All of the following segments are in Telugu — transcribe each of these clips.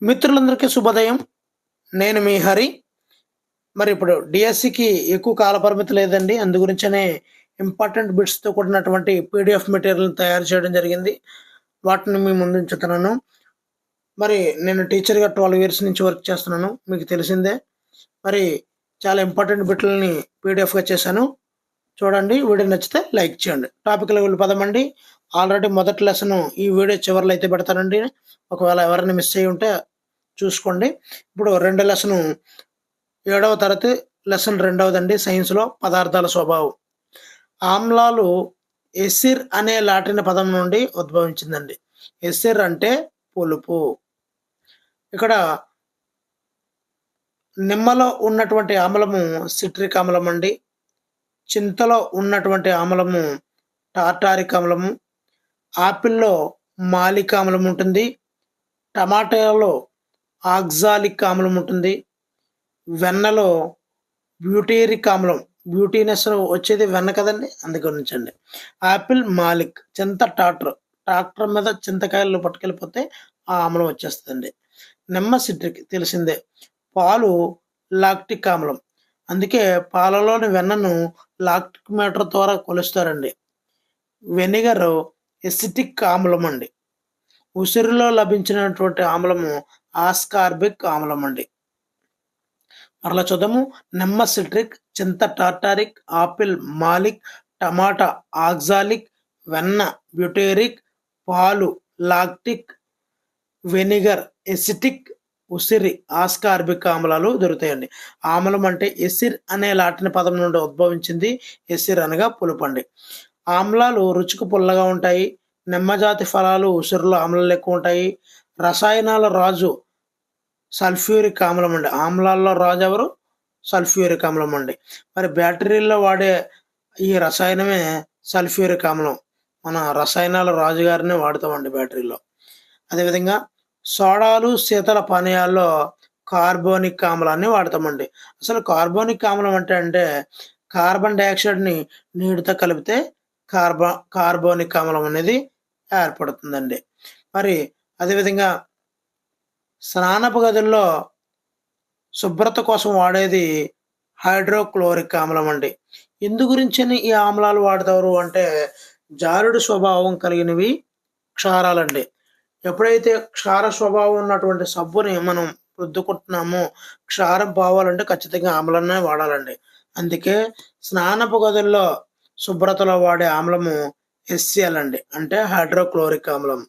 మిత్రులందరికీ శుభోదయం. నేను మీ హరి. మరి ఇప్పుడు డిఎస్సికి ఎక్కువ కాల పరిమితి లేదండి. అందు గురించనే ఇంపార్టెంట్ బిట్స్‌తో కూడినటువంటి పీడీఎఫ్ మెటీరియల్‌ని తయారు చేయడం జరిగింది. వాటిని మీ ముందుంచుతున్నాను. మరి నేను టీచర్‌గా 12 ఇయర్స్ నుంచి వర్క్ చేస్తున్నాను. మీకు తెలిసిందే. మరి చాలా ఇంపార్టెంట్ బిట్లని పీడీఎఫ్‌గా చేశాను. చూడండి. వీడియో నచ్చితే లైక్ చేయండి. టాపిక్‌లోకి వెళ్ళిపోదామండి. ఆల్రెడీ మొదటి లెసను ఈ వీడియో చివరలో అయితే పెడతానండి. ఒకవేళ ఎవరైనా మిస్ అయ్యి ఉంటే చూసుకోండి. ఇప్పుడు రెండో లెసను 7వ తరగతి లెసన్ రెండవదండి సైన్స్‌లో పదార్థాల స్వభావం. ఆమ్లాలు ఎసిర్ అనే లాటిన్ పదం నుండి ఉద్భవించిందండి. ఎసిర్ అంటే పులుపు. ఇక్కడ నిమ్మలో ఉన్నటువంటి ఆమ్లము సిట్రిక్ ఆమ్లం అండి. చింతలో ఉన్నటువంటి ఆమ్లము టార్టారిక్ ఆమ్లము. ఆపిల్‌లో మాలిక్ ఆమ్లం ఉంటుంది. టమాటాలో ఆక్సాలిక్ ఆమ్లం ఉంటుంది. వెన్నలో బ్యూటేరిక్ ఆమ్లం. బ్యూటీనెస్ వచ్చేది వెన్న కదండీ! అందు గురించండి. ఆపిల్ మాలిక్, చింత టాటర్. ట్రాక్టర్ మీద చింతకాయలు పట్టుకెళ్ళిపోతే ఆ ఆమ్లం వచ్చేస్తదండి. నిమ్మ సిట్రిక్ తెలిసిందే. పాలు లాక్టిక్ ఆమ్లం. అందుకే పాలలోని వెన్నను లాక్టిక్ మీటర్ ద్వారా కొలుస్తారండి. వెనిగరు ఎసిటిక్ ఆమ్లం అండి. ఉసిరిలో లభించినటువంటి ఆమ్లము ఆస్కార్బిక్ ఆమ్లం అండి. మరలా చూద్దాము. నిమ్మ సిట్రిక్, చింత టార్టారిక్, ఆపిల్ మాలిక్, టమాటా ఆక్సాలిక్, వెన్న బ్యూటేరిక్, పాలు లాక్టిక్, వెనిగర్ ఎసిటిక్, ఉసిరి ఆస్కార్బిక్ ఆమ్లాలు దొరుకుతాయండి. ఆమ్లం అంటే ఎసిర్ అనే లాటిన్ పదం నుండి ఉద్భవించింది. ఎసిర్ అనగా పులుపండి. ఆమ్లాలు రుచికి పుల్లగా ఉంటాయి. నిమ్మజాతి ఫలాలు ఉసిరిలో ఆమ్లాలు ఎక్కువ ఉంటాయి. రసాయనాల రాజు సల్ఫ్యూరిక్ ఆమ్లం అండి. ఆమ్లాల్లో రాజు ఎవరు? సల్ఫ్యూరిక్ ఆమ్లం అండి. మరి బ్యాటరీల్లో వాడే ఈ రసాయనమే సల్ఫ్యూరిక్ ఆమ్లం. మన రసాయనాల రాజుగారినే వాడతామండి బ్యాటరీలో. అదేవిధంగా సోడాలు, శీతల పానీయాల్లో కార్బోనిక్ ఆమ్లాన్ని వాడతామండి. అసలు కార్బోనిక్ ఆమ్లం అంటే కార్బన్ డయాక్సైడ్‌ని నీటితో కలిపితే కార్బోనిక్ ఆమ్లం అనేది ఏర్పడుతుందండి. మరి అదేవిధంగా స్నానపు గదుల్లో శుభ్రత కోసం వాడేది హైడ్రోక్లోరిక్ ఆమ్లం అండి. ఎందు గురించని ఈ ఆమ్లాలు వాడతారు అంటే జారుడు స్వభావం కలిగినవి క్షారాలండి. ఎప్పుడైతే క్షార స్వభావం ఉన్నటువంటి సబ్బుని మనం రుద్దుకుంటున్నామో క్షారం పోవాలంటే ఖచ్చితంగా ఆమ్లాన్నే వాడాలండి. అందుకే స్నానపు గదుల్లో శుభ్రతలో వాడే ఆమ్లము హెచ్‌సిఎల్ అండి. అంటే హైడ్రోక్లోరిక్ ఆమ్లం.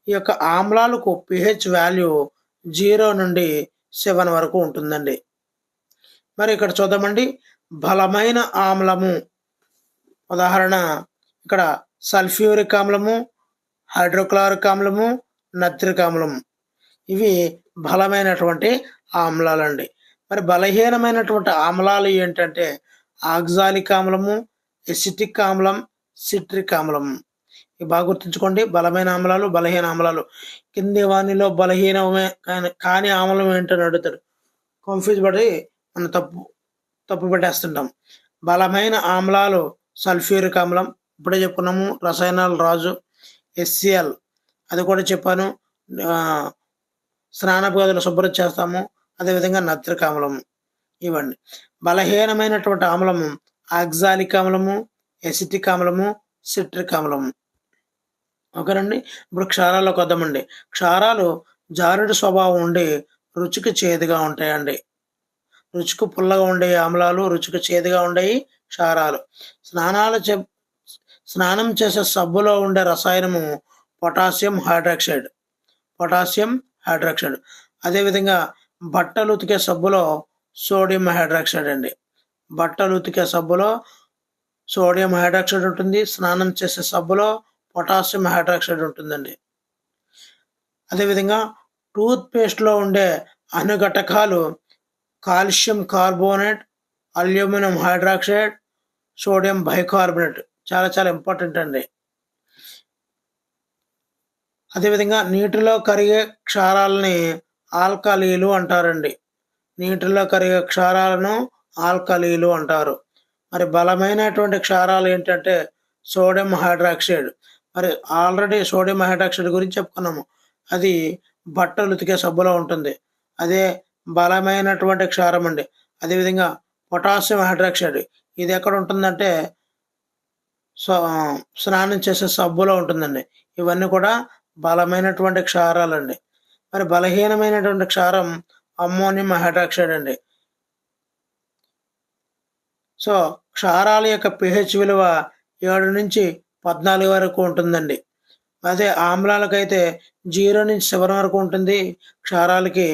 ఈ యొక్క ఆమ్లాలకు పీహెచ్ వాల్యూ 0 నుండి 7 వరకు ఉంటుందండి. మరి ఇక్కడ చూద్దామండి. బలమైన ఆమ్లము ఉదాహరణ ఇక్కడ సల్ఫ్యూరిక్ ఆమ్లము, హైడ్రోక్లోరిక్ ఆమ్లము, నత్రిక్ ఆమ్లము. ఇవి బలమైనటువంటి ఆమ్లాలండి. మరి బలహీనమైనటువంటి ఆమ్లాలు ఏంటంటే ఆక్సాలిక్ ఆమ్లము, ఎసిటిక్ ఆమ్లం, సిట్రిక్ ఆమ్లం. ఇవి బాగా గుర్తుంచుకోండి. బలమైన ఆమ్లాలు, బలహీన ఆమ్లాలు. కింది వానిలో బలహీనమే కాని ఆమ్లం ఏంటని అడుగుతాడు. కన్‌ఫ్యూజ్ పడి మనం తప్పు పెట్టేస్తుంటాం. బలమైన ఆమ్లాలు సల్ఫ్యూరిక్ ఆమ్లం ఇప్పుడే చెప్పుకున్నాము. రసాయనాల రాజు హెచ్‌సిఎల్ అది కూడా చెప్పాను. స్నానపు గదులు శుభ్రం చేస్తాము. అదేవిధంగా నత్రిక్ ఆమ్లం ఇవ్వండి. బలహీనమైనటువంటి ఆమ్లము ఆక్సాలిక్ ఆమ్లము, ఎసిటిక్ ఆమ్లము, సిట్రిక్ ఆమ్లము. ఓకేనండి. ఇప్పుడు క్షారాల్లోకి వద్దామండి. క్షారాలు జారుడు స్వభావం ఉండి రుచికి చేదుగా ఉంటాయండి. రుచికి పుల్లగా ఉండే ఆమ్లాలు, రుచికి చేదుగా ఉండేయి క్షారాలు. స్నానం చేసే సబ్బులో ఉండే రసాయనము పొటాషియం హైడ్రాక్సైడ్. Potassium hydroxide. అదేవిధంగా బట్టలు ఉతికే సబ్బులో సోడియం హైడ్రాక్సైడ్ అండి. బట్టలు ఉతికే సబ్బులో సోడియం హైడ్రాక్సైడ్ ఉంటుంది. స్నానం చేసే సబ్బులో పొటాషియం హైడ్రాక్సైడ్ ఉంటుందండి. అదేవిధంగా టూత్ పేస్ట్‌లో ఉండే అణుఘటకాలు calcium carbonate, aluminium hydroxide, sodium bicarbonate. చాలా చాలా ఇంపార్టెంట్ అండి. అదేవిధంగా నీటిలో కరిగే క్షారాలని ఆల్కలీలు అంటారండి. నీటిలో కరిగే క్షారాలను ఆల్కలీలు అంటారు. మరి బలమైనటువంటి క్షారాలు ఏంటంటే సోడియం హైడ్రాక్సైడ్. మరి ఆల్రెడీ సోడియం హైడ్రాక్సైడ్ గురించి చెప్పుకున్నాము. అది బట్టలు ఉతికే సబ్బులో ఉంటుంది. అదే బలమైనటువంటి క్షారం అండి. అదేవిధంగా పొటాషియం హైడ్రాక్సైడ్ ఇది ఎక్కడ ఉంటుందంటే సో స్నానం చేసే సబ్బులో ఉంటుందండి. ఇవన్నీ కూడా బలమైనటువంటి క్షారాలండి. మరి బలహీనమైనటువంటి క్షారం అమ్మోనియం హైడ్రాక్సైడ్ అండి. సో క్షారాల యొక్క pH విలువ 7-14 వరకు ఉంటుందండి. అదే ఆమ్లాలకైతే 0-7 వరకు ఉంటుంది. క్షారాలకి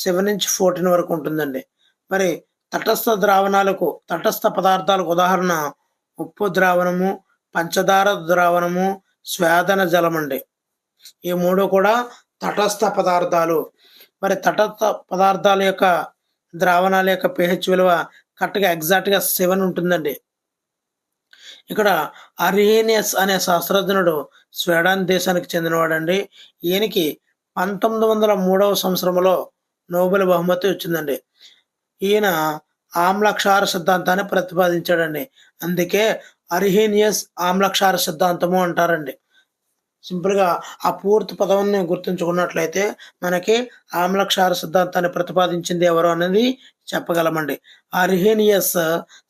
7-14 వరకు ఉంటుందండి. మరి తటస్థ పదార్థాలకు ఉదాహరణ ఉప్పు ద్రావణము, పంచదార ద్రావణము, స్వేదన జలం అండి. ఈ 3 కూడా తటస్థ పదార్థాలు. మరి తటస్థ పదార్థాల యొక్క ద్రావణాల యొక్క pH విలువ కరెక్ట్‌గా ఎగ్జాక్ట్‌గా 7 ఉంటుందండి. ఇక్కడ అర్హీనియస్ అనే శాస్త్రజ్ఞుడు స్వీడన్ దేశానికి చెందినవాడండి. ఈయనకి 1903 సంవత్సరంలో నోబెల్ బహుమతి వచ్చిందండి. ఈయన ఆమ్లక్షార సిద్ధాంతాన్ని ప్రతిపాదించాడండి. అందుకే అర్హీనియస్ ఆమ్లక్షార సిద్ధాంతము అంటారండి. సింపుల్‌గా ఆ పూర్తి పదాన్ని గుర్తుంచుకున్నట్లయితే మనకి ఆమ్లక్షార సిద్ధాంతాన్ని ప్రతిపాదించింది ఎవరు అనేది చెప్పగలమండి. అర్హీనియస్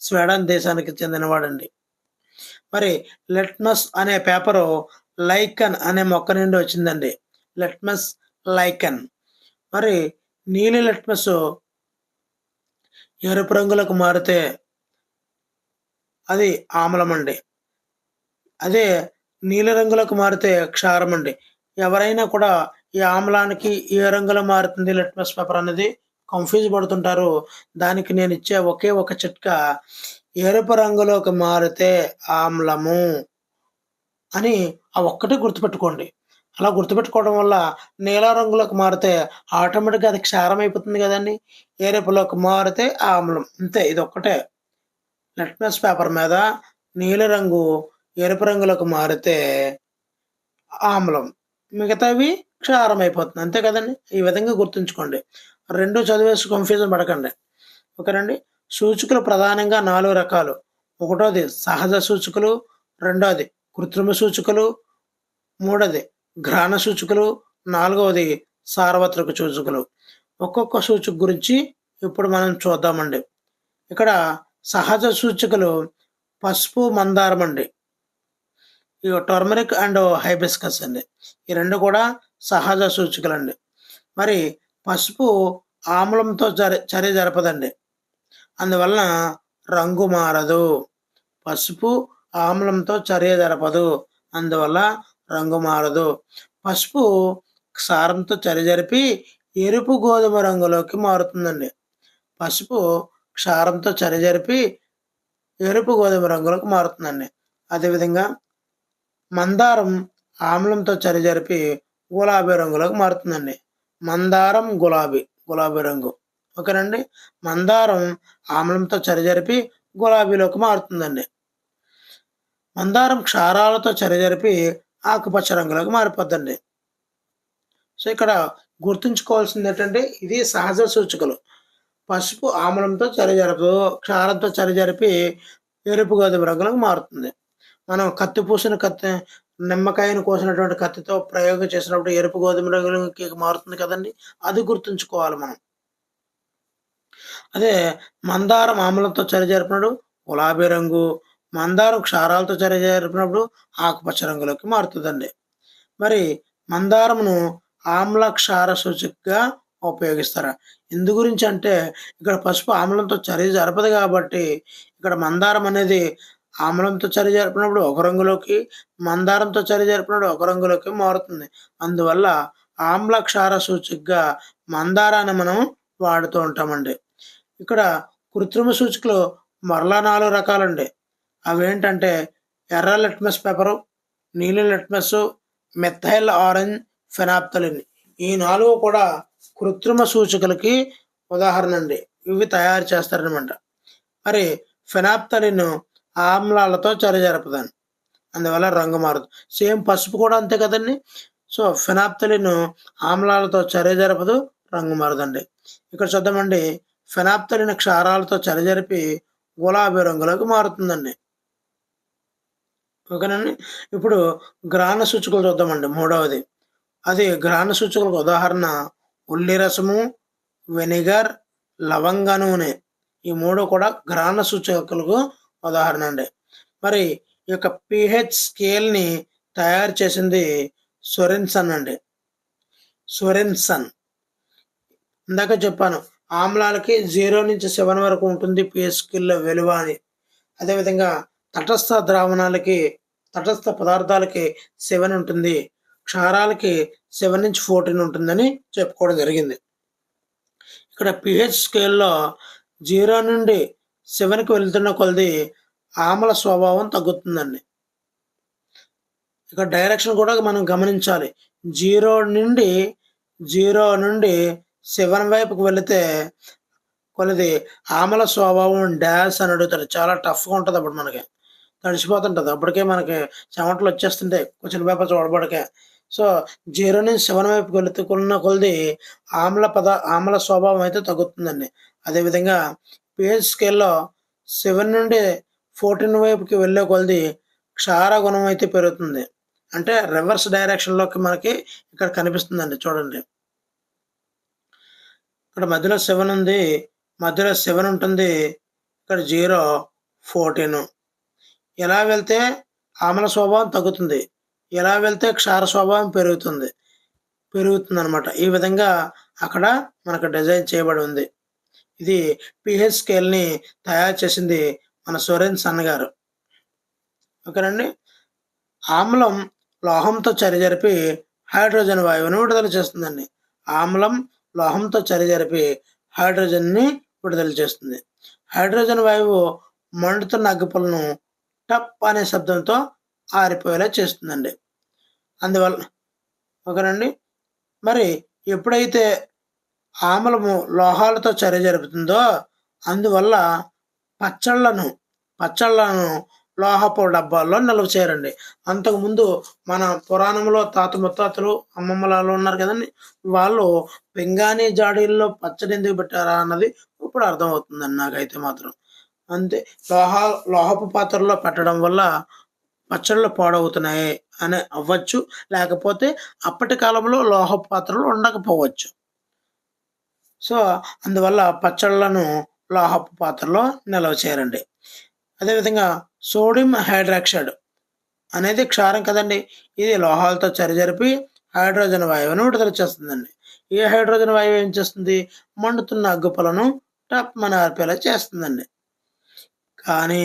స్వీడన్ దేశానికి చెందినవాడండి. మరి లిట్మస్ అనే పేపరు లైకన్ అనే మొక్క నుండి వచ్చిందండి. లిట్మస్ లైకన్. మరి నీలి లిట్మస్ ఎరుపు రంగులకు మారితే అది ఆమ్లం అండి. అదే నీలి రంగులకు మారితే క్షారం అండి. ఎవరైనా కూడా ఈ ఆమ్లానికి ఏ రంగులో మారుతుంది లిట్మస్ పేపర్ అనేది కన్ఫ్యూజ్ పడుతుంటారు. దానికి నేను ఇచ్చే ఒకే ఒక చిట్కా ఎరుపు రంగులోకి మారితే ఆమ్లము అని ఆ ఒక్కటే గుర్తుపెట్టుకోండి. అలా గుర్తుపెట్టుకోవడం వల్ల నీలం రంగులోకి మారితే ఆటోమేటిక్‌గా అది క్షారం అయిపోతుంది కదండీ. ఎరుపులోకి మారితే ఆమ్లం. అంతే ఇదొక్కటే. లిట్మస్ పేపర్ మీద నీలి రంగు ఎరుపు రంగులోకి మారితే ఆమ్లం. మిగతావి క్షారం అయిపోతుంది. అంతే కదండీ. ఈ విధంగా గుర్తుంచుకోండి. 2 చదివేసి కన్ఫ్యూజన్ పడకండి. ఓకేనండి. సూచికలు ప్రధానంగా 4 రకాలు. ఒకటోది సహజ సూచికలు, రెండోది కృత్రిమ సూచికలు, మూడోది గ్రహణ సూచికలు, నాలుగవది సార్వత్రిక సూచికలు. ఒక్కొక్క సూచిక గురించి ఇప్పుడు మనం చూద్దామండి. ఇక్కడ సహజ సూచికలు పసుపు, మందారం అండి. ఇగో టర్మరిక్ అండ్ హైబిస్కస్ అండి. ఈ 2 కూడా సహజ సూచికలండి. మరి పసుపు ఆమ్లంతో చర్య జరపదండి. అందువలన రంగు మారదు. పసుపు ఆమ్లంతో చర్య జరపదు. అందువల్ల రంగు మారదు. పసుపు క్షారంతో చర్య జరిపి ఎరుపు గోధుమ రంగులోకి మారుతుందండి. పసుపు క్షారంతో చర్య జరిపి ఎరుపు గోధుమ రంగులోకి మారుతుందండి. అదేవిధంగా మందారం ఆమ్లంతో చర్య జరిపి గులాబీ రంగులోకి మారుతుందండి. మందారం గులాబీ రంగు. ఓకేనండి. మందారం ఆమ్లంతో చర్య జరిపి గులాబీలోకి మారుతుందండి. మందారం క్షారాలతో చర్య జరిపి ఆకుపచ్చ రంగులోకి మారిపోద్దండి. సో ఇక్కడ గుర్తుంచుకోవాల్సింది ఏంటంటే ఇది సహజ సూచికలు. పసుపు ఆమ్లంతో చర్య జరపదు. క్షారంతో చర్య జరిపి ఎరుపు గోధుమ రంగులోకి మారుతుంది. మనం నిమ్మకాయను కోసినటువంటి కత్తితో ప్రయోగం చేసినప్పుడు ఎరుపు గోధుమ రంగులోకి మారుతుంది కదండి. అది గుర్తుంచుకోవాలి మనం. అదే మందారం ఆమ్లంతో చర్య జరిపినప్పుడు గులాబీ రంగు, మందారం క్షారాలతో చర్య జరిపినప్పుడు ఆకుపచ్చ రంగులోకి మారుతుందండి. మరి మందారమును ఆమ్ల క్షార సూచికగా ఉపయోగిస్తారు. ఎందు గురించి అంటే ఇక్కడ పసుపు ఆమ్లంతో చర్య జరపదు కాబట్టి ఇక్కడ మందారం అనేది ఆమ్లంతో చర్య జరిపినప్పుడు ఒక రంగులోకి, మందారంతో చర్య జరిపినప్పుడు ఒక రంగులోకి మారుతుంది. అందువల్ల ఆమ్ల క్షార సూచికగా మందారాన్ని మనం వాడుతూ ఉంటామండి. ఇక్కడ కృత్రిమ సూచికలు మరలా 4 రకాలండి. అవేంటంటే ఎర్ర లిట్మస్ పేపరు, నీలి లిట్మస్, మెథైల్ ఆరెంజ్, ఫెనాప్థలిన్. ఈ 4 కూడా కృత్రిమ సూచికలకి ఉదాహరణ అండి. ఇవి తయారు చేస్తారనమాట. మరి ఫెనాప్థలిన్ ఆమ్లాలతో చర్య జరపదండి. అందువల్ల రంగు మారదు. సేమ్ పసుపు కూడా అంతే కదండి. సో ఫెనాప్థలిన్ ఆమ్లాలతో చర్య జరపదు, రంగు మారదండి. ఇక్కడ చూద్దామండి. ఫెనాప్థలిన్ క్షారాలతో చర్య జరిపి గులాబీ రంగులోకి మారుతుందండి. ఓకేనండి. ఇప్పుడు గ్రహణ సూచికలు చూద్దామండి. మూడవది అది గ్రహణ సూచికలకు ఉదాహరణ ఉల్లి రసము, వెనిగర్, లవంగ నూనె. ఈ 3 కూడా గ్రహణ సూచికలకు ఉదాహరణ అండి. మరి ఈ యొక్క pH స్కేల్‌ని తయారు చేసింది సోరెన్సన్ అండి. సోరెన్సన్. ఇందాక చెప్పాను ఆమ్లాలకి 0-7 వరకు ఉంటుంది pH స్కేల్‌లో విలువ అని. అదేవిధంగా తటస్థ పదార్థాలకి 7 ఉంటుంది. క్షారాలకి 7-14 ఉంటుందని చెప్పుకోవడం జరిగింది. ఇక్కడ pH స్కేల్‌లో 0-7కి వెళ్తున్న కొలది ఆమ్ల స్వభావం తగ్గుతుందండి. ఇక్కడ డైరెక్షన్ కూడా మనం గమనించాలి. 0 నుండి 7 వైపుకి వెళితే కొలది ఆమ్ల స్వభావం డాష్ అని అడుగుతాడు. చాలా టఫ్‌గా ఉంటుంది. అప్పుడు మనకి తడిసిపోతుంటుంది. అప్పటికే మనకి చెమటలు వచ్చేస్తుంటాయి క్వశ్చన్ పేపర్ చూడబడకే. సో 0-7 వైపుకి వెళుతున్న కొలది ఆమ్ల స్వభావం అయితే తగ్గుతుందండి. అదేవిధంగా pH స్కేల్‌లో 7-14 వైపుకి వెళ్ళే కొలది క్షార గుణం అయితే పెరుగుతుంది. అంటే రివర్స్ డైరెక్షన్‌లోకి మనకి ఇక్కడ కనిపిస్తుందండి చూడండి. ఇక్కడ మధ్యలో 7 ఉంది. మధ్యలో 7 ఉంటుంది. ఇక్కడ 0, 14. ఎలా వెళ్తే ఆమ్ల స్వభావం తగ్గుతుంది. ఎలా వెళ్తే క్షార స్వభావం పెరుగుతుందన్నమాట. ఈ విధంగా అక్కడ మనకు డిజైన్ చేయబడి ఉంది. ఇది pH స్కేల్‌ని తయారు చేసింది మన సోరెన్సన్ గారు. ఓకేనండి. ఆమ్లం లోహంతో చర్యజరిపి హైడ్రోజన్ వాయువుని విడుదల చేస్తుందండి. ఆమ్లం లోహంతో చర్యజరిపి హైడ్రోజన్ని విడుదల చేస్తుంది. హైడ్రోజన్ వాయువు మండుతున్న అగ్గిపుల్లను టప్ అనే శబ్దంతో ఆరిపోయేలా చేస్తుందండి. అందువల్ల ఓకేనండి. మరి ఎప్పుడైతే ఆమ్లము లోహాలతో చర్య జరుపుతుందో అందువల్ల పచ్చళ్ళను లోహపు డబ్బాల్లో నిల్వ చేయరండి. అంతకుముందు మన పురాణంలో తాత ముత్తాతలు అమ్మమ్మలాలు ఉన్నారు కదండి, వాళ్ళు పింగాణీ జాడీల్లో పచ్చడి ఎందుకు పెట్టారా అన్నది ఇప్పుడు అర్థమవుతుందండి నాకైతే మాత్రం. అంతే, లోహపు పాత్రలో పెట్టడం వల్ల పచ్చళ్ళు పాడవుతున్నాయి అని అవ్వచ్చు, లేకపోతే అప్పటి కాలంలో లోహపు పాత్రలు ఉండకపోవచ్చు. సో అందువల్ల పచ్చళ్ళను లోహపు పాత్రలో నిల్వ చేయరండి. అదేవిధంగా సోడియం హైడ్రాక్సైడ్ అనేది క్షారం కదండి. ఇది లోహాలతో చర్యజరిపి హైడ్రోజన్ వాయువును విడుదల చేస్తుందండి. ఈ హైడ్రోజన్ వాయువు ఏం చేస్తుంది? మండుతున్న అగ్గిపులను టప్ మన ఆర్పేలా చేస్తుందండి. కానీ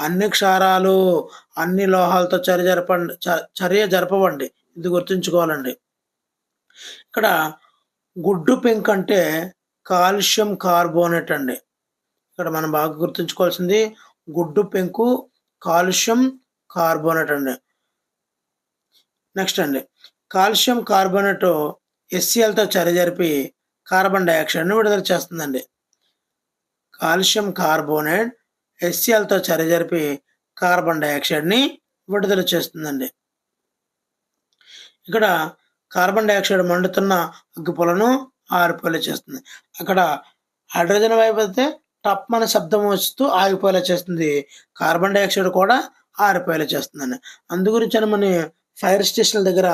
అన్ని క్షారాలు అన్ని లోహాలతో చర్య జరపవండి. ఇది గుర్తుంచుకోవాలండి. ఇక్కడ గుడ్డు పెంకు అంటే కాల్షియం కార్బోనేట్ అండి. ఇక్కడ మనం బాగా గుర్తుంచుకోవాల్సింది గుడ్డు పెంకు కాల్షియం కార్బోనేట్ అండి. నెక్స్ట్ అండి, కాల్షియం కార్బోనేట్ HClతో చర్య జరిపి కార్బన్ డైఆక్సైడ్ను విడుదల చేస్తుందండి. కాల్షియం కార్బోనేట్ HClతో చర్య జరిపి కార్బన్ డైఆక్సైడ్ని విడుదల చేస్తుందండి. ఇక్కడ కార్బన్ డైఆక్సైడ్ మండుతున్న అగ్గిపులను ఆరిపోయేలా చేస్తుంది. అక్కడ హైడ్రోజన్ వాయువు అయితే టప్ మన శబ్దం వస్తూ ఆగిపోయేలా చేస్తుంది. కార్బన్ డైఆక్సైడ్ కూడా ఆరిపోయేలా చేస్తుందండి. అందుగురించి మన ఫైర్ స్టేషన్ల దగ్గర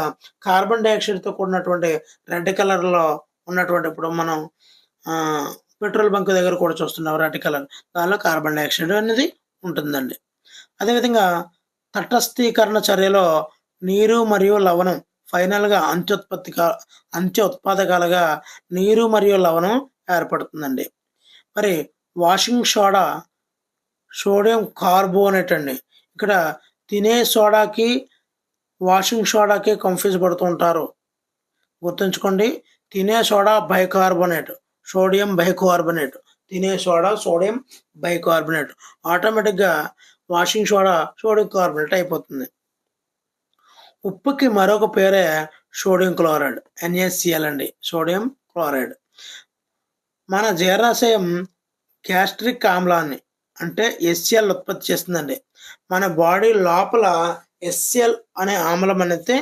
కార్బన్ డైఆక్సైడ్తో కూడినటువంటి రెడ్ కలర్లో ఉన్నటువంటి, ఇప్పుడు మనం పెట్రోల్ బంక్ దగ్గర కూడా చూస్తున్నాం రెడ్ కలర్, దానిలో కార్బన్ డైఆక్సైడ్ అనేది ఉంటుందండి. అదేవిధంగా తటస్థీకరణ చర్యలో నీరు మరియు లవణం ఫైనల్గా అంత్య ఉత్పాదకాలుగా నీరు మరియు లవణం ఏర్పడుతుందండి. మరి వాషింగ్ సోడా సోడియం కార్బోనేట్ అండి. ఇక్కడ తినే సోడాకి వాషింగ్ సోడాకి కన్ఫ్యూజ్ పడుతూ ఉంటారు. గుర్తుంచుకోండి, తినే సోడా బైకార్బోనేట్, సోడియం బైకార్బోనేట్. తినే సోడా సోడియం బైకార్బోనేట్. ఆటోమేటిక్గా వాషింగ్ సోడా సోడియం కార్బోనేట్ అయిపోతుంది. ఉప్పుకి మరొక పేరే సోడియం క్లోరైడ్, NaCl అండి. సోడియం క్లోరైడ్ మన జీర్ణాశయం గ్యాస్ట్రిక్ ఆమ్లాన్ని అంటే HCl ఉత్పత్తి చేస్తుందండి. మన బాడీ లోపల HCl అనే ఆమ్లం అనేది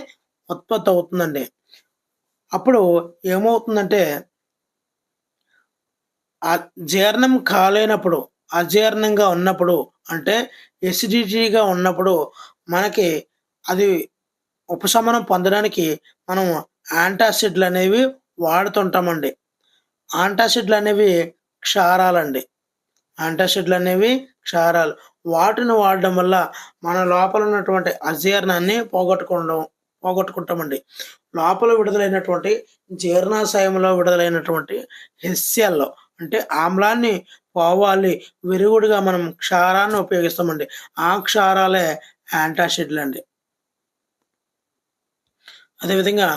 ఉత్పత్తి అవుతుందండి. అప్పుడు ఏమవుతుందంటే జీర్ణం కాలేనప్పుడు, అజీర్ణంగా ఉన్నప్పుడు, అంటే ఎసిడిటీగా ఉన్నప్పుడు మనకి అది ఉపశమనం పొందడానికి మనం యాంటాసిడ్లు అనేవి వాడుతుంటామండి. యాంటాసిడ్లు అనేవి క్షారాలండి. యాంటాసిడ్లు అనేవి క్షారాలు. వాటిని వాడడం వల్ల మన లోపల ఉన్నటువంటి అజీర్ణాన్ని పోగొట్టుకుంటామండి. లోపల విడుదలైనటువంటి జీర్ణాశయంలో విడుదలైనటువంటి హెస్సియల్లో అంటే ఆమ్లాన్ని పోవాలి, విరుగుడుగా మనం క్షారాన్ని ఉపయోగిస్తామండి. ఆ క్షారాలే యాంటాసిడ్లు అండి. అదేవిధంగా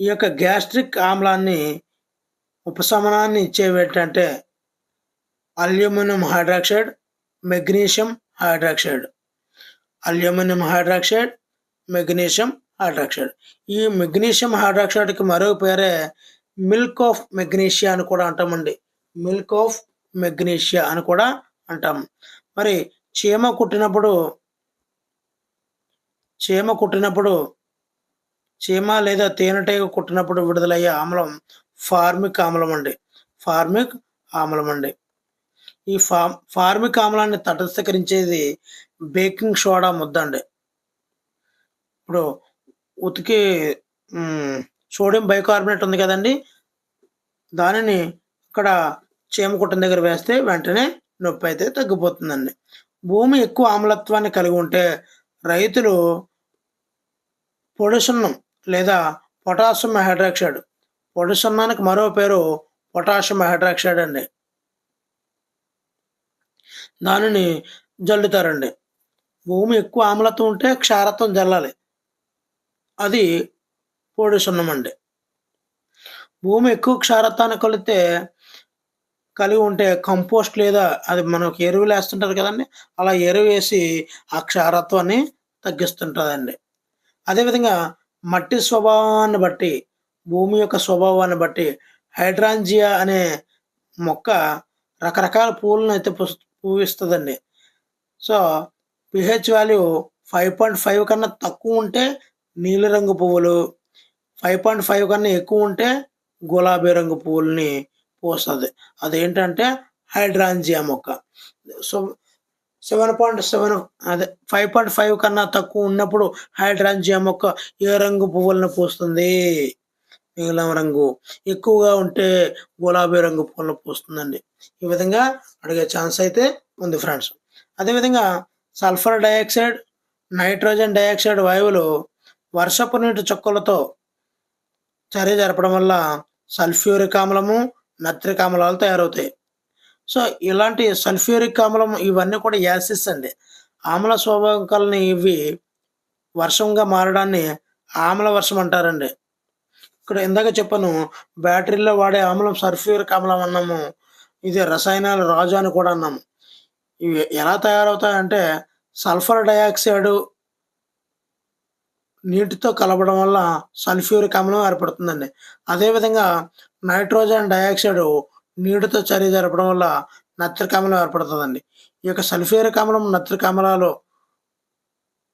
ఈ యొక్క గ్యాస్ట్రిక్ ఆమ్లాన్ని ఉపశమనాన్ని ఇచ్చేవి ఏంటంటే aluminium hydroxide, magnesium hydroxide. Aluminium hydroxide, magnesium hydroxide. ఈ మెగ్నీషియం హైడ్రాక్సైడ్కి మరో పేరే మిల్క్ ఆఫ్ మెగ్నీషియా అని కూడా అంటామండి. మిల్క్ ఆఫ్ మెగ్నీషియా అని కూడా అంటాం. మరి చీమ లేదా తేనెటీగ కుట్టినప్పుడు విడుదలయ్యే ఆమ్లం ఫార్మిక్ ఆమ్లం అండి. ఫార్మిక్ ఆమ్లం అండి. ఈ ఫార్మిక్ ఆమ్లాన్ని తటస్థీకరించేది బేకింగ్ సోడా ముద్ద అండి. ఇప్పుడు ఉతికి సోడియం బైకార్బోనేట్ ఉంది కదండి, దానిని ఇక్కడ చీమ కుట్టిన దగ్గర వేస్తే వెంటనే నొప్పి అయితే తగ్గిపోతుందండి. భూమి ఎక్కువ ఆమ్లత్వాన్ని కలిగి ఉంటే రైతులు పొడి సున్నం లేదా పొటాషియం హైడ్రాక్సైడ్, పొడి సున్నానికి మరో పేరు పొటాషియం హైడ్రాక్సైడ్ అండి, దానిని జల్లుతారండి. భూమి ఎక్కువ ఆమ్లత్వం ఉంటే క్షారత్వం జల్లాలి, అది పొడి సున్నం అండి. భూమి ఎక్కువ క్షారత్వాన్ని కలిగి ఉంటే కంపోస్ట్ లేదా అది మనకు ఎరువులు వేస్తుంటారు కదండి, అలా ఎరువు వేసి ఆ క్షారత్వాన్ని తగ్గిస్తుంటుందండి. అదేవిధంగా మట్టి స్వభావాన్ని బట్టి, భూమి యొక్క స్వభావాన్ని బట్టి హైడ్రాంజియా అనే మొక్క రకరకాల పువ్వులను అయితే పూవిస్తుందండి. సో పిహెచ్ వాల్యూ 5.5 కన్నా తక్కువ ఉంటే నీలిరంగు పువ్వులు, 5.5 కన్నా ఎక్కువ ఉంటే గులాబీ రంగు పువ్వుల్ని పూస్తుంది. అదేంటంటే హైడ్రాంజియా మొక్క. సో 7.7 అదే 5.5 కన్నా తక్కువ ఉన్నప్పుడు హైడ్రాంజియా మొక్క ఏ రంగు పువ్వులను పూస్తుంది? నీలం రంగు. ఎక్కువగా ఉంటే గులాబీ రంగు పువ్వులను పూస్తుందండి. ఈ విధంగా అడిగే ఛాన్స్ అయితే ఉంది ఫ్రెండ్స్. అదేవిధంగా సల్ఫర్ డయాక్సైడ్, నైట్రోజన్ డయాక్సైడ్ వాయువులు వర్షపు నీటి చుక్కలతో చర్య జరపడం వల్ల సల్ఫ్యూరిక్ ఆమ్లము, నత్రిక్ ఆమ్లాలు తయారవుతాయి. సో ఇలాంటి సల్ఫ్యూరిక్ ఆమ్లం ఇవన్నీ కూడా యాసిడ్స్ అండి. ఆమ్ల స్వభావం కలిగిన ఇవి వర్షంగా మారడాన్ని ఆమ్ల వర్షం అంటారండి. ఇక్కడ ఇందాక చెప్పాను, బ్యాటరీలో వాడే ఆమ్లం సల్ఫ్యూరిక్ ఆమ్లం అన్నాము, ఇది రసాయనాల రాజు అని కూడా అన్నాము. ఇవి ఎలా తయారవుతాయంటే సల్ఫర్ డయాక్సైడ్ నీటితో కలపడం వల్ల సల్ఫ్యూరిక్ ఆమ్లం ఏర్పడుతుందండి. అదేవిధంగా నైట్రోజన్ డయాక్సైడ్ నీటితో చర్య జరపడం వల్ల నత్రిక్ ఆమ్లం ఏర్పడుతుందండి. ఈ యొక్క సల్ఫ్యూరిక్ ఆమ్లం, నత్రిక్ ఆమ్లాలు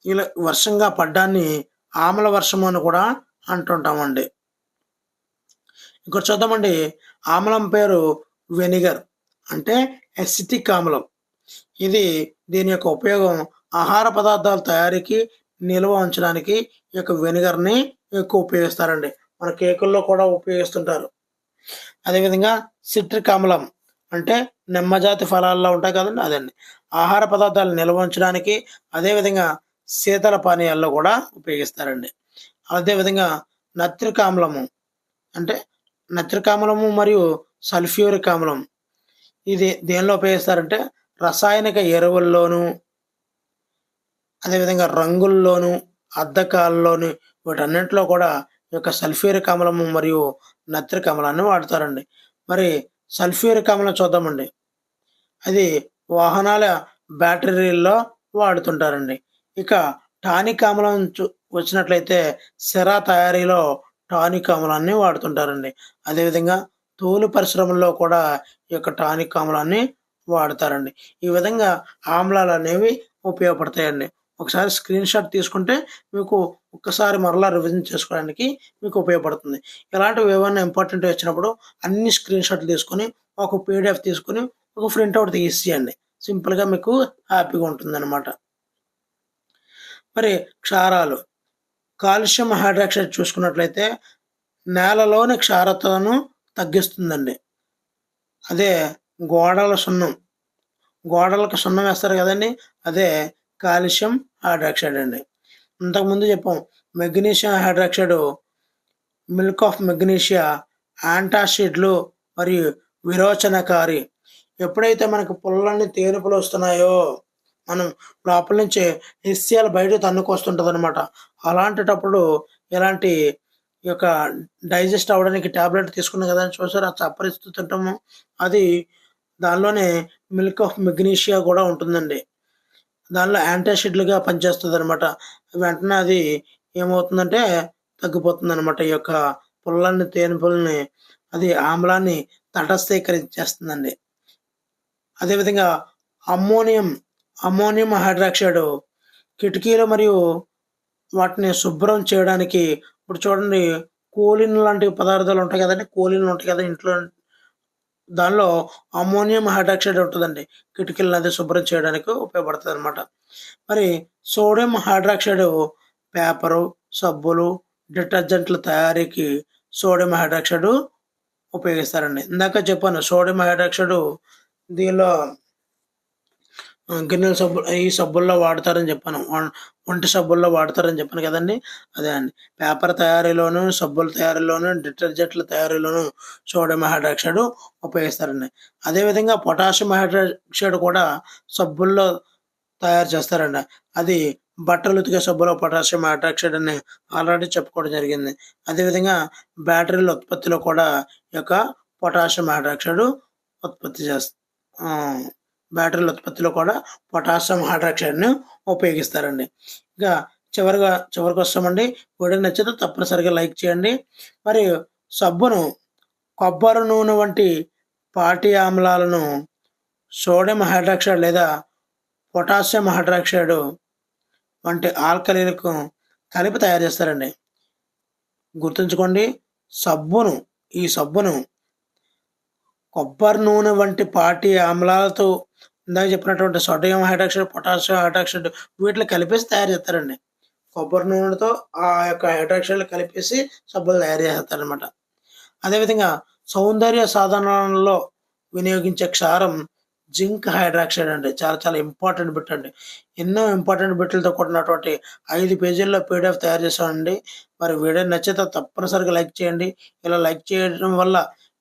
ఇలా వర్షంగా పడ్డాన్ని ఆమ్ల వర్షం అని కూడా అంటుంటామండి. ఇక్కడ చూద్దామండి, ఆమ్లం పేరు వెనిగర్, అంటే ఎసిటిక్ ఆమ్లం. దీని యొక్క ఉపయోగం ఆహార పదార్థాల తయారీకి, నిల్వ ఉంచడానికి ఈ యొక్క వెనిగర్ని ఎక్కువ ఉపయోగిస్తారండి. మన కేకుల్లో కూడా ఉపయోగిస్తుంటారు. అదేవిధంగా సిట్రిక్ ఆమ్లం అంటే నిమ్మజాతి ఫలాల్లో ఉంటాయి కదండి, అదండి. ఆహార పదార్థాలు నిల్వ ఉంచడానికి, అదేవిధంగా శీతల పానీయాల్లో కూడా ఉపయోగిస్తారండి. అదేవిధంగా నత్రిక్ ఆమ్లము అంటే నత్రిక్ ఆమ్లము మరియు సల్ఫ్యూరిక్ ఆమ్లం ఇది దేనిలో ఉపయోగిస్తారంటే రసాయనిక ఎరువుల్లోనూ, అదేవిధంగా రంగుల్లోనూ, అద్దకాల్లోనూ వీటన్నింటిలో కూడా ఈ యొక్క సల్ఫ్యూరిక్ ఆమ్లము మరియు నత్రిక్ ఆమ్లాన్ని వాడతారండి. మరి సల్ఫ్యూరిక్ ఆమ్లం చూద్దామండి, అది వాహనాల బ్యాటరీల్లో వాడుతుంటారండి. ఇక టానిక్ ఆమ్లం వచ్చినట్లయితే సిరా తయారీలో టానిక్ ఆమ్లాన్ని వాడుతుంటారండి. అదేవిధంగా తోలు పరిశ్రమల్లో కూడా ఈ యొక్క టానిక్ ఆమ్లాన్ని వాడతారండి. ఈ విధంగా ఆమ్లాలు అనేవి ఉపయోగపడతాయండి. ఒకసారి స్క్రీన్ షాట్ తీసుకుంటే మీకు ఒక్కసారి మరలా రివిజన్ చేసుకోవడానికి మీకు ఉపయోగపడుతుంది. ఇలాంటివి ఏమైనా ఇంపార్టెంట్ వచ్చినప్పుడు అన్ని స్క్రీన్ షాట్లు తీసుకొని ఒక పీడిఎఫ్ తీసుకొని ఒక ప్రింట్అవుట్ తీసేయండి. సింపుల్గా మీకు హ్యాపీగా ఉంటుంది అన్నమాట. మరి క్షారాలు, కాల్షియం హైడ్రాక్సైడ్ చూసుకున్నట్లయితే నేలలోని క్షారతను తగ్గిస్తుందండి. అదే గోడలకు సున్నం వేస్తారు కదండి, అదే కాల్షియం హైడ్రాక్సైడ్ అండి. ఇంతకుముందు చెప్పాం magnesium hydroxide, milk of magnesia, యాంటాసిడ్లు మరియు విరోచనకారి. ఎప్పుడైతే మనకు పుల్లన్ని తేనుపులు వస్తున్నాయో, మనం లోపల నుంచి ఎస్సీఎల్ బయట తన్నుకొస్తుంటుంది అనమాట. అలాంటప్పుడు ఇలాంటి ఈ యొక్క డైజెస్ట్ అవ్వడానికి ట్యాబ్లెట్ తీసుకున్నాం కదా చూసారు, అది చప్పరిస్తూ తింటాము. అది దానిలోనే మిల్క్ ఆఫ్ మెగ్నీషియా కూడా ఉంటుందండి. దానిలో యాంటాసిడ్లుగా పనిచేస్తుంది అనమాట. వెంటనే అది ఏమవుతుందంటే తగ్గిపోతుంది అనమాట. ఈ యొక్క పుల్లని తేనెపుల్ని అది ఆమ్లాన్ని తటస్థీకరించేస్తుందండి. అదేవిధంగా అమ్మోనియం హైడ్రాక్సైడ్ కిటికీలు మరియు వాటిని శుభ్రం చేయడానికి, ఇప్పుడు చూడండి కోలిన్ లాంటి పదార్థాలు ఉంటాయి కదండి, కోలిన్లు ఉంటాయి కదా ఇంట్లో, దానిలో అమ్మోనియం హైడ్రాక్సైడ్ ఉంటుందండి. కిటికీలను అది శుభ్రం చేయడానికి ఉపయోగపడుతుంది అనమాట. మరి సోడియం హైడ్రాక్సైడ్ పేపరు, సబ్బులు, డిటర్జెంట్ల తయారీకి సోడియం హైడ్రాక్సైడ్ ఉపయోగిస్తారండి. ఇందాక చెప్పాను సోడియం హైడ్రాక్సైడ్ దీనిలో గిన్నెల ఈ సబ్బుల్లో వాడతారని చెప్పాను. ఒంటి సబ్బుల్లో వాడతారని చెప్పాను కదండి, అదే అండి. పేపర్ తయారీలోను, సబ్బుల తయారీలోను, డిటర్జెంట్ల తయారీలోను సోడియం హైడ్రాక్సైడ్ ఉపయోగిస్తారండి. అదేవిధంగా పొటాషియం హైడ్రాక్సైడ్ కూడా సబ్బుల్లో తయారు చేస్తారండి. అది బట్టలు ఉతికే సబ్బులో పొటాషియం హైడ్రాక్సైడ్ అని ఆల్రెడీ చెప్పుకోవడం జరిగింది. అదేవిధంగా బ్యాటరీల ఉత్పత్తిలో కూడా ఈ యొక్క పొటాషియం హైడ్రాక్సైడ్ ఉత్పత్తి బ్యాటరీల ఉత్పత్తిలో కూడా పొటాషియం హైడ్రాక్సైడ్ని ఉపయోగిస్తారండి. ఇంకా చివరికి వస్తామండి. వీడియో నచ్చితే తప్పనిసరిగా లైక్ చేయండి. మరియు సబ్బును కొబ్బరి నూనె వంటి పాటి ఆమ్లాలను సోడియం హైడ్రాక్సైడ్ లేదా పొటాషియం హైడ్రాక్సైడ్ వంటి ఆల్కలీలకు కలిపి తయారు చేస్తారండి. గుర్తుంచుకోండి, ఈ సబ్బును కొబ్బరి నూనె వంటి పాటి ఆమ్లాలతో ఇందాక చెప్పినటువంటి సోడియం హైడ్రాక్సైడ్, పొటాషియం హైడ్రాక్సైడ్ వీటిని కలిపేసి తయారు చేస్తారండి. కొబ్బరి నూనెతో ఆ యొక్క హైడ్రాక్సైడ్లు కలిపేసి సబ్బులు తయారు చేస్తారనమాట. అదేవిధంగా సౌందర్య సాధనాలలో వినియోగించే క్షారం జింక్ హైడ్రాక్సైడ్ అండి. చాలా చాలా ఇంపార్టెంట్ బిట్ అండి. ఎన్నో ఇంపార్టెంట్ బిట్లతో కూడినటువంటి 5 పేజీల్లో పీడిఎఫ్ తయారు చేశానండి. మరి వీడియో నచ్చితే తప్పనిసరిగా లైక్ చేయండి. ఇలా లైక్ చేయడం వల్ల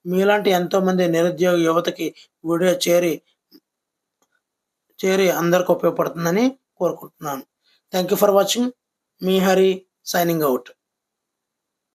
మీలాంటి ఎంతోమంది నిరుద్యోగ యువతకి వీడియో చేరి అందరికి ఉపయోగపడుతుందని కోరుకుంటున్నాను. Thank you for watching. Me Hari signing out.